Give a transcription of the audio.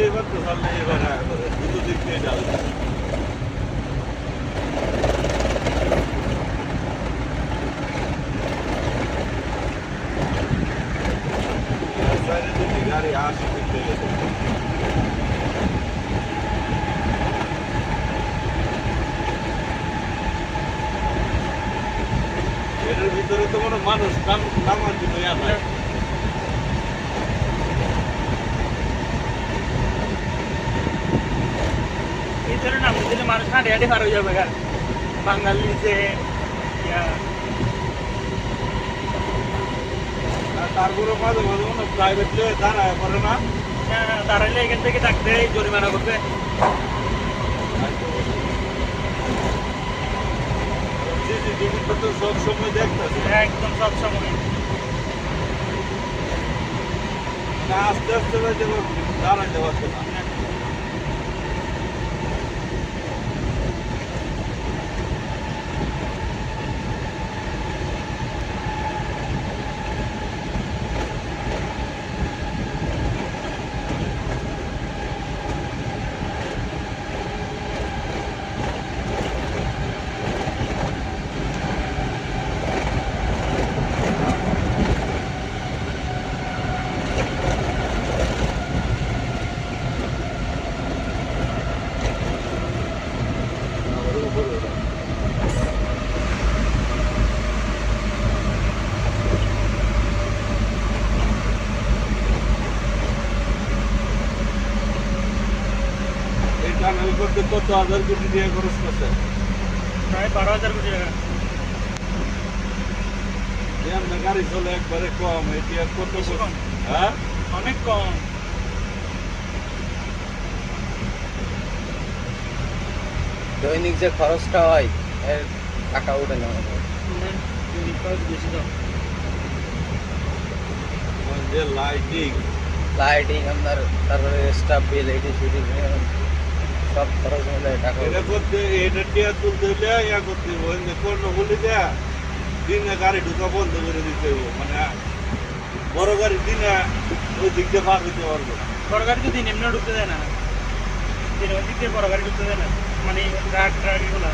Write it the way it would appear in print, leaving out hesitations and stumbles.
এইবার তো সামনে এবার দুটো দিক দিয়ে যাবে। রাস্তায় যদি গাড়ি আসে দিতে গেছে এটার ভিতরে তো কোনো মানুষ নামার জন্য ইয়া নাই। ভিতরে নামতে দিলে মানুষ হাঁটে হাঁটে পার হয়ে যাবে গাড়ি বাঙালি যে তারপরে মাঝে মাঝে মনে প্রাইভেট দাঁড়ায় পড়ে না, দাঁড়াইলে এখান থেকে থাকতে জরিমানা করবে। সিসিটিভিটা তো সব সময় দেখতেছে, একদম সব সময় আস্তে আস্তে দাঁড়াইতে পারছে না। টানেল করতে কত হাজার কোটি দিয়ে খরচ করছে, প্রায় 12,000 কোটি টাকা। এমনি গাড়ি চলে একবারে কম, এটি আর কত কম। হ্যাঁ অনেক কম। দৈনিক যে খরচটা হয় এর টাকা উঠে না বেশি দাম। যে লাইটিং লাইটিং আপনার তারপরে স্টাফ বিল এটি সেটি সব খরচ মিলে টাকা এটা করতে এটা টিয়া তুলতে হলে ইয়া করতে হবে কর্ণ বলি দেয়া দিনে গাড়ি ঢুকা বন্ধ করে দিতে হবে, মানে বড় গাড়ি দিনে ওই দিক দিয়ে পার হইতে পারবে না। বড় গাড়ি তো দিন এমনি ঢুকতে দেয় না, দিন ওই দিক দিয়ে বড় গাড়ি ঢুকতে দেয় না, মানে ট্রাক ট্রাক এগুলা